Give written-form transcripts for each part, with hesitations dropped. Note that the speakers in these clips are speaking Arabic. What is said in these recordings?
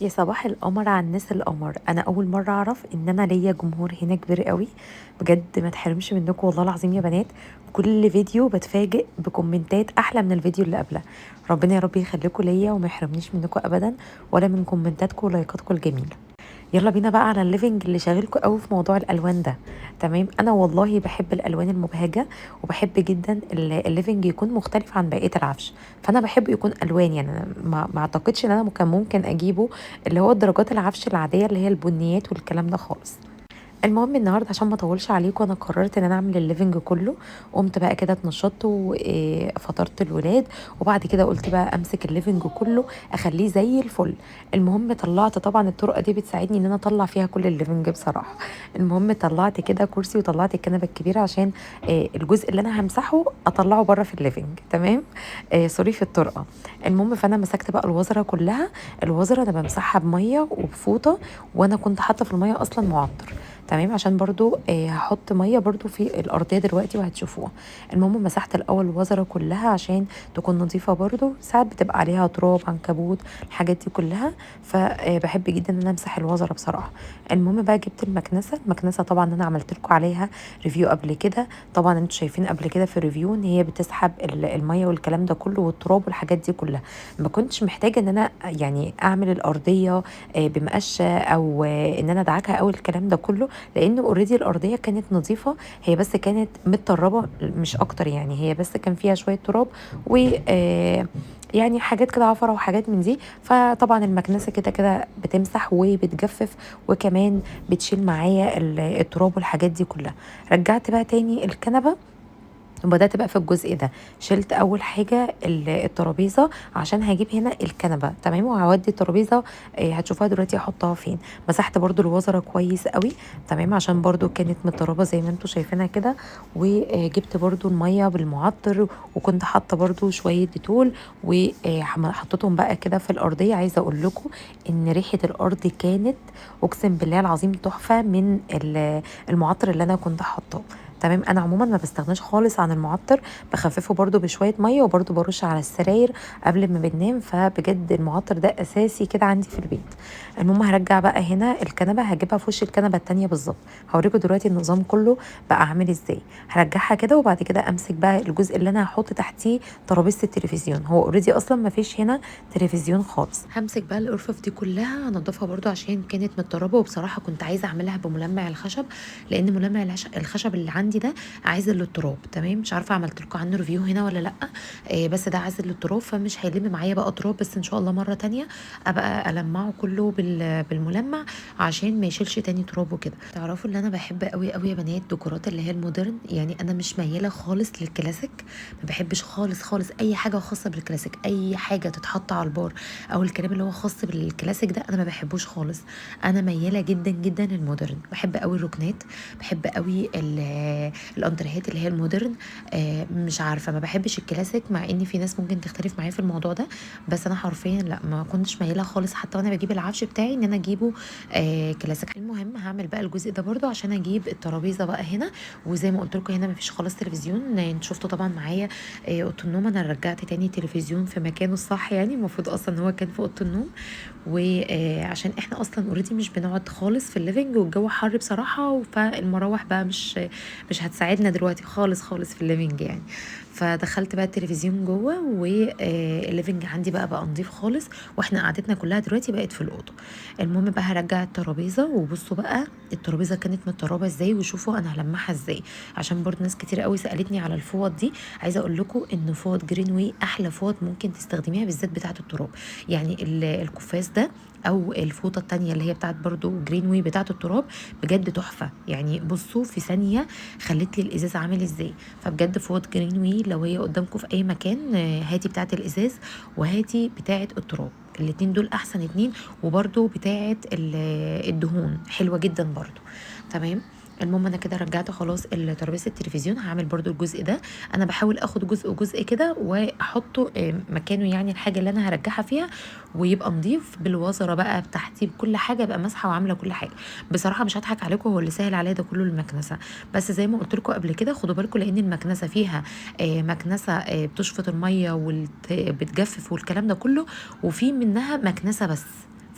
يا صباح القمر على الناس القمر. انا اول مره اعرف ان انا ليا جمهور هنا كبير قوي. بجد ما تحرمش منكم والله العظيم يا بنات. كل فيديو بتفاجئ بكومنتات احلى من الفيديو اللي قبله. ربنا يا رب يخليكم ليا وما يحرمنيش منكم ابدا، ولا من كومنتاتكم ولايكاتكم الجميله. يلا بينا بقى على الليفنج اللي شاغلكوا قوي في موضوع الالوان ده. تمام، انا والله بحب الالوان المبهجه، وبحب جدا الليفنج يكون مختلف عن بقيه العفش. فانا بحب يكون الوان، يعني أنا ما اعتقدش ان انا كان ممكن اجيبه اللي هو درجات العفش العاديه اللي هي البنيات والكلام ده خالص. المهم النهارده عشان ما اطولش عليكم انا قررت ان انا اعمل الليفنج كله. قمت بقى كده اتنشطت وفطرت الولاد، وبعد كده قلت بقى امسك الليفنج كله اخليه زي الفل. المهم طلعت، طبعا الطرقه دي بتساعدني ان انا اطلع فيها كل الليفنج بصراحه. المهم طلعت كده كرسي وطلعت الكنبه الكبيره عشان الجزء اللي انا همسحه اطلعه بره في الليفنج. تمام، سوري في الطرقه. المهم فانا مسكت بقى الوزره كلها. الوزره انا بمسحها بميه وبفوطه، وانا كنت حاطه في الميه اصلا معطر. تمام، عشان برضو هحط ميه برضو في الارضيه دلوقتي وهتشوفوها. المهم مسحت الاول الوزره كلها عشان تكون نظيفه، برضو ساعات بتبقى عليها تراب عنكبوت الحاجات دي كلها. فبحب جدا ان انا امسح الوزره بصراحه. المهم بقى جبت المكنسه طبعا انا عملت لكم عليها ريفيو قبل كده. طبعا انتوا شايفين قبل كده في الريفيو ان هي بتسحب الميه والكلام ده كله والتراب والحاجات دي كلها. ما كنتش محتاجه ان انا يعني اعمل الارضيه بمقشه او ان انا ادعكها او الكلام ده كله، لان اوريدي الارضيه كانت نظيفه. هي بس كانت متطربه مش اكتر، يعني هي بس كان فيها شويه تراب و يعني حاجات كده عفره وحاجات من دي. فطبعا المكنسه كده كده بتمسح وبتجفف، وكمان بتشيل معايا التراب والحاجات دي كلها. رجعت بقى تاني الكنبه وبدأت بقى في الجزء ده. شلت أول حاجة الترابيزة عشان هجيب هنا الكنبة. تمام، وهودي الترابيزة هتشوفوها دلوقتي هحطها فين. مسحت برضو الوزرة كويس قوي. تمام، عشان برضو كانت متربة زي ما انتوا شايفينها كده. وجبت برضو المية بالمعطر، وكنت حاطة برضو شوية ديتول وحطيتهم بقى كده في الأرضية. عايزة أقول لكم إن ريحة الأرض كانت أقسم بالله العظيم تحفة من المعطر اللي أنا كنت حاطاه. تمام، انا عموما ما بستغناش خالص عن المعطر، بخففه برضو بشويه ميه، وبرضو برش على السراير قبل ما بننام. فبجد المعطر ده اساسي كده عندي في البيت. المهم هرجع بقى هنا الكنبه، هجيبها في وش الكنبه التانية بالظبط. هوريكم دلوقتي النظام كله بقى عامل ازاي. هرجعها كده وبعد كده امسك بقى الجزء اللي انا هحط تحتيه ترابيزه التلفزيون. هو اوريدي اصلا ما فيش هنا تلفزيون خالص. همسك بقى الارفف دي كلها انضفها برضو عشان كانت متطربه، وبصراحه كنت عايزه اعملها بملمع الخشب، لان ملمع الخشب اللي عندي ده عازل للتراب. تمام، مش عارفه عملت لكم عنه ريفيو هنا ولا لا. بس ده عازل للتراب فمش هيلم معايا بقى تراب، بس ان شاء الله مره تانية ابقى المعه كله بالملمع عشان ما يشيلش تاني تراب وكده. تعرفوا اللي انا بحب قوي قوي يا بنات ديكورات اللي هي المودرن، يعني انا مش مياله خالص للكلاسيك. ما بحبش خالص خالص اي حاجه خاصه بالكلاسيك، اي حاجه تتحط على البار او الكلام اللي هو خاص بالكلاسيك ده انا ما بحبوش خالص. انا مياله جدا جدا للمودرن، بحب قوي الركنات، بحب قوي الانتريهات اللي هي المودرن. مش عارفه، ما بحبش الكلاسيك، مع ان في ناس ممكن تختلف معايا في الموضوع ده. بس انا حرفيا لا، ما كنتش مايله خالص حتى وانا بجيب العفش بتاعي ان انا اجيبه كلاسيك. المهم هعمل بقى الجزء ده برضو عشان اجيب الترابيزه بقى هنا. وزي ما قلت لكم هنا ما فيش خالص تلفزيون. انتوا شفتوا طبعا معايا اوضه النوم انا رجعت تاني تلفزيون في مكانه الصح، يعني المفروض اصلا هو كان في اوضه النوم. وعشان احنا اصلا اوريدي مش بنقعد خالص في الليفنج والجو حر بصراحه، فالمراوح بقى مش هتساعدنا دلوقتي خالص خالص في الليفنج يعني. فدخلت بقى التلفزيون جوه، والليفنج عندي بقى نضيف خالص، واحنا قعدتنا كلها دلوقتي بقت في الاوضه. المهم بقى هرجع الترابيزه، وبصوا بقى الترابيزه كانت متطربه ازاي، وشوفوا انا هلمعها ازاي. عشان برضو ناس كتير قوي سالتني على الفوط دي. عايزه اقول لكم ان فوط جرين واي احلى فوط ممكن تستخدميها، بالذات بتاعه التراب. يعني الكفاس ده او الفوطه التانية اللي هي بتاعت برضو جرين واي بتاعه التراب، بجد تحفه. يعني بصوا في ثانيه خلت لي الازاز عامل ازاي. فبجد فوط جرين وي لو هي قدامكم في اي مكان هاتي بتاعه الازاز وهاتي بتاعه التراب، الاتنين دول احسن اتنين. وبرده بتاعه الدهون حلوه جدا برضو. تمام. المهم انا كده رجعت خلاص ترابيزه التلفزيون. هعمل برضو الجزء ده، انا بحاول اخد جزء جزء كده واحطه مكانه، يعني الحاجه اللي انا هرجعها فيها، ويبقى نضيف بالوزره بقى بتاعتي بكل حاجه، ابقى ماسحه وعامله كل حاجه. بصراحه مش هضحك عليكم، هو اللي سهل عليا ده كله المكنسه. بس زي ما قلت لكم قبل كده خدوا بالكم، لان المكنسه فيها مكنسه بتشفط الميه وبتجفف والكلام ده كله، وفي منها مكنسه بس.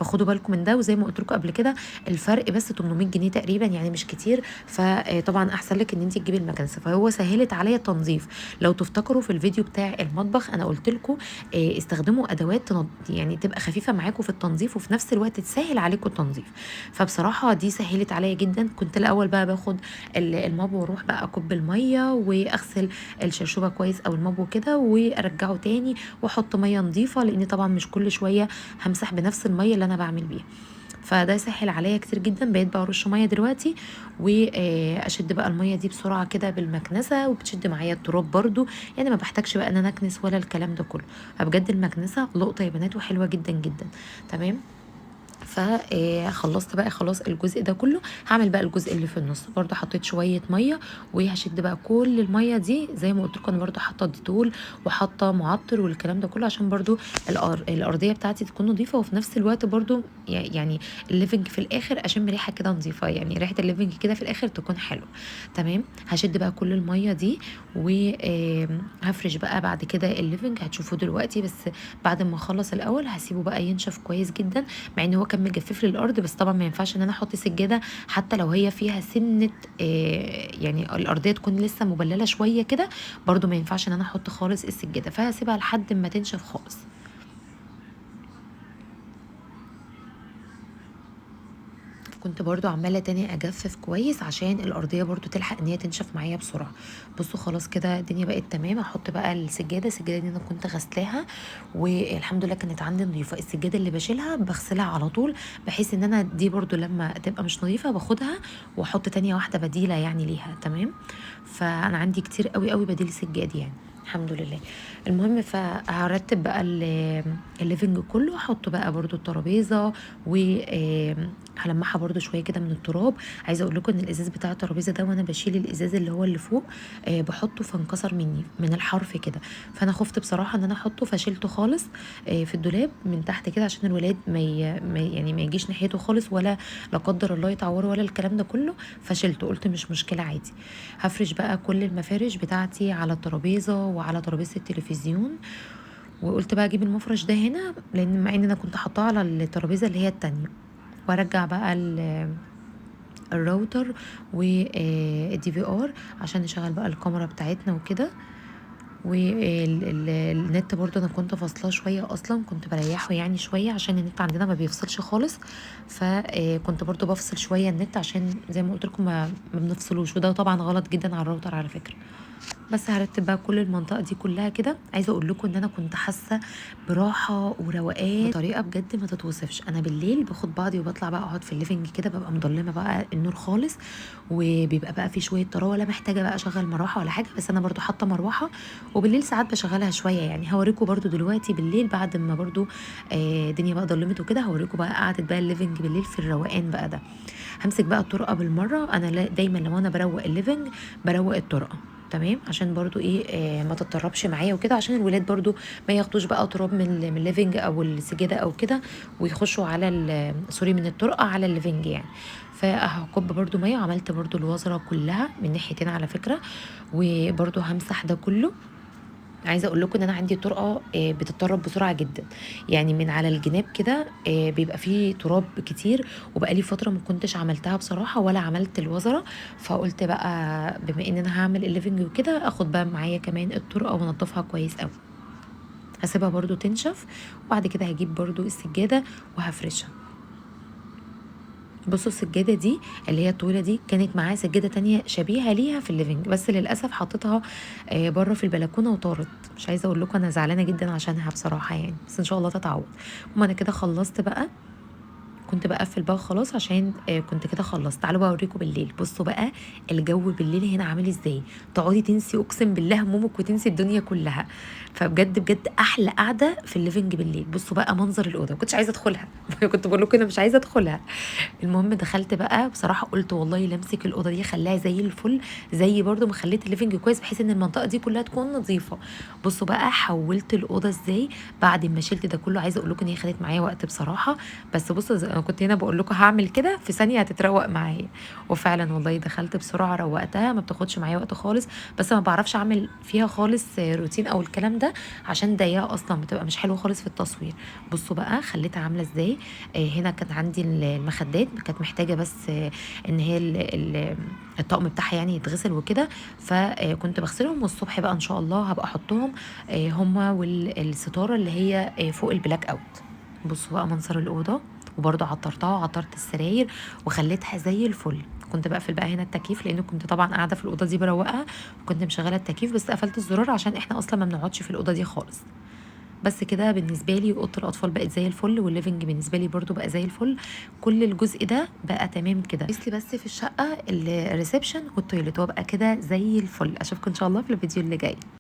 فخدوا بالكم من ده. وزي ما قلت لكم قبل كده الفرق بس 800 جنيه تقريبا، يعني مش كتير، فطبعا احسن لك ان انت تجيبي المكنسه. فهو سهلت عليا التنظيف. لو تفتكروا في الفيديو بتاع المطبخ انا قلت لكم استخدموا ادوات يعني تبقى خفيفه معاكم في التنظيف وفي نفس الوقت تسهل عليكم التنظيف. فبصراحه دي سهلت عليا جدا. كنت الاول بقى باخد الماب واروح بقى اكب الميه واغسل الشرشوبه كويس او الماب كده وارجعه تاني واحط ميه نظيفه، لان طبعا مش كل شويه همسح بنفس الميه اللي انا بعمل بيها. فده سهل عليا كتير جدا. بقيت بقى ارش ميه دلوقتي واشد بقى الميه دي بسرعه كده بالمكنسه، وبتشد معايا التراب برضو، يعني ما بحتاجش بقى ان انا اكنس ولا الكلام ده كله. فبجد المكنسه لقطه يا بنات وحلوه جدا جدا. تمام. فخلصت بقى خلاص الجزء ده كله. هعمل بقى الجزء اللي في النص. برضو حطيت شويه ميه وهشد بقى كل الميه دي. زي ما قلت لكم انا برضو حاطه ديتول وحاطه معطر والكلام ده كله عشان برضو الارضيه بتاعتي تكون نظيفه، وفي نفس الوقت برضو يعني الليفنج في الاخر اشم ريحه كده نظيفه، يعني ريحه الليفنج كده في الاخر تكون حلوه. تمام. هشد بقى كل الميه دي وهفرش بقى بعد كده الليفنج. هتشوفوه دلوقتي، بس بعد ما اخلص الاول هسيبه بقى ينشف كويس جدا، مع ان هو كان مجفف لي الارض. بس طبعا ما ينفعش ان انا احط سجاده حتى لو هي فيها سنه يعني الارضيه تكون لسه مبلله شويه كده، برضو ما ينفعش ان انا احط خالص السجاده. فهسيبها لحد ما تنشف خالص. كنت برضو عماله تاني اجفف كويس عشان الارضيه برضو تلحق ان هي تنشف معايا بسرعه. بصوا خلاص كده الدنيا بقت تمام. احط بقى السجاده دي انا كنت غسلاها والحمد لله كانت عندي نظيفه. السجاده اللي بشيلها بغسلها على طول، بحيث ان انا دي برضو لما تبقى مش نظيفه باخدها واحط تانية واحده بديله يعني ليها. تمام. فانا عندي كتير قوي قوي بديل سجاد يعني الحمد لله. المهم فهرتب بقى الليفنج كله. احطه بقى برضو الترابيزه وهلمعها برضو شويه كده من التراب. عايزه اقول لكم ان الازاز بتاع الترابيزه ده وانا بشيل الازاز اللي هو اللي فوق بحطه فانكسر مني من الحرف كده. فانا خفت بصراحه ان انا احطه فشيلته خالص في الدولاب من تحت كده عشان الولاد يعني ما يجيش ناحيته خالص، ولا لا قدر الله يتعوروا ولا الكلام ده كله. فشيلته قلت مش مشكله عادي. هفرش بقى كل المفارش بتاعتي على الترابيزه وعلى ترابيزه التلفزيون. وقلت بقى اجيب المفرش ده هنا، لان مع ان انا كنت حاطاه على الترابيزه اللي هي التانية. وارجع بقى الراوتر والدي في ار عشان نشغل بقى الكاميرا بتاعتنا وكده. والنت برضو انا كنت فاصلاه شويه، اصلا كنت بريحه يعني شويه عشان النت عندنا ما بيفصلش خالص. فكنت برضو بفصل شويه النت عشان زي ما قلت لكم ما بنفصلوش، وده طبعا غلط جدا على الراوتر على فكره. بس هرتب بقى كل المنطقه دي كلها كده. عايزه اقول لكم ان انا كنت حاسه براحه وروقان بطريقه بجد ما تتوصفش. انا بالليل باخد بعضي وبطلع بقى اقعد في الليفنج كده، ببقى مضلمه بقى النور خالص، وبيبقى بقى في شويه طراوه، ولا محتاجه بقى اشغل مروحه ولا حاجه. بس انا برضو حاطه مروحه وبالليل ساعات بشغلها شويه. يعني هوريكم برضو دلوقتي بالليل بعد ما برضو الدنيا بقى ضلمت وكده، هوريكم بقى قعدت بقى الليفنج بالليل في الروقان بقى ده. همسك بقى الطرقه بالمره. انا دايما لو انا بروق الليفنج بروق الطرقه. تمام. عشان برضو ما تتطربش معايا وكده، عشان الولاد برضو ما ياخدوش بقى تراب من الليفنج او السجاده او كده ويخشوا على سوري من الطرقه على الليفنج يعني. فهكب برضو ميه. وعملت برضو الوزره كلها من ناحيتين على فكره، وبرضو همسح ده كله. عايزه اقول لكم ان انا عندي طرقه بتتطرب بسرعه جدا، يعني من على الجناب كده بيبقى فيه تراب كتير. وبقالي فتره ما كنتش عملتها بصراحه ولا عملت الوزره. فقلت بقى بما ان انا هعمل الليفنج وكده اخد بقى معايا كمان الطرقه وانضفها كويس قوي. هسيبها برضو تنشف وبعد كده هجيب برضو السجاده وهفرشها. بصوا السجادة دي اللي هي الطويلة دي كانت معايا سجادة تانية شبيهة ليها في الليفينج، بس للأسف حطيتها بره في البلكونة وطارت. مش عايزة اقول لكم انا زعلانة جدا عشانها بصراحة يعني، بس ان شاء الله تتعوض. وما انا كده خلصت بقى، كنت بقفل بقى خلاص عشان كنت كده خلصت. تعالوا بقى اوريكم بالليل. بصوا بقى الجو بالليل هنا عامل ازاي، تقعدي تنسي اقسم بالله همومك وتنسي الدنيا كلها. فبجد بجد احلى قعده في الليفنج بالليل. بصوا بقى منظر الاوضه، ما كنتش عايزه ادخلها كنت بقول لكم انا مش عايزه ادخلها. المهم دخلت بقى بصراحه قلت والله لامسك الاوضه دي خليها زي الفل، زي برضو ما خليت الليفنج كويس بحيث ان المنطقه دي كلها تكون نظيفه. بصوا بقى حولت الاوضه ازاي بعد ما شلت ده كله. عايزه اقول لكم ان هي خدت معايا وقت بصراحه، بس بصوا انا كنت هنا بقول لكم هعمل كده في ثانيه هتتروق معايا. وفعلا والله دخلت بسرعه روقتها، ما بتاخدش معايا وقت خالص. بس ما بعرفش اعمل فيها خالص روتين او الكلام ده، عشان ضيقه اصلا بتبقى مش حلوه خالص في التصوير. بصوا بقى خليتها عامله ازاي. هنا كان عندي المخدات كانت محتاجه بس ان هي الطقم بتاعها يعني يتغسل وكده. فكنت بغسلهم، والصبح بقى ان شاء الله هبقى احطهم هما والستاره اللي هي فوق البلاك اوت. بصوا بقى منظر الاوضه. وبرضه عطرتها وعطرت السراير وخليتها زي الفل. كنت بقفل بقى هنا التكييف، لان كنت طبعا قاعده في الاوضه دي بروقها، وكنت مشغله التكييف بس قفلت الزرار عشان احنا اصلا ما بنقعدش في الاوضه دي خالص. بس كده بالنسبه لي اوضه الاطفال بقت زي الفل، والليفنج بالنسبه لي برضو بقى زي الفل. كل الجزء ده بقى تمام كده، بس في الشقه الريسبشن والتويليت، وابقى كده زي الفل. اشوفكم ان شاء الله في الفيديو اللي جاي.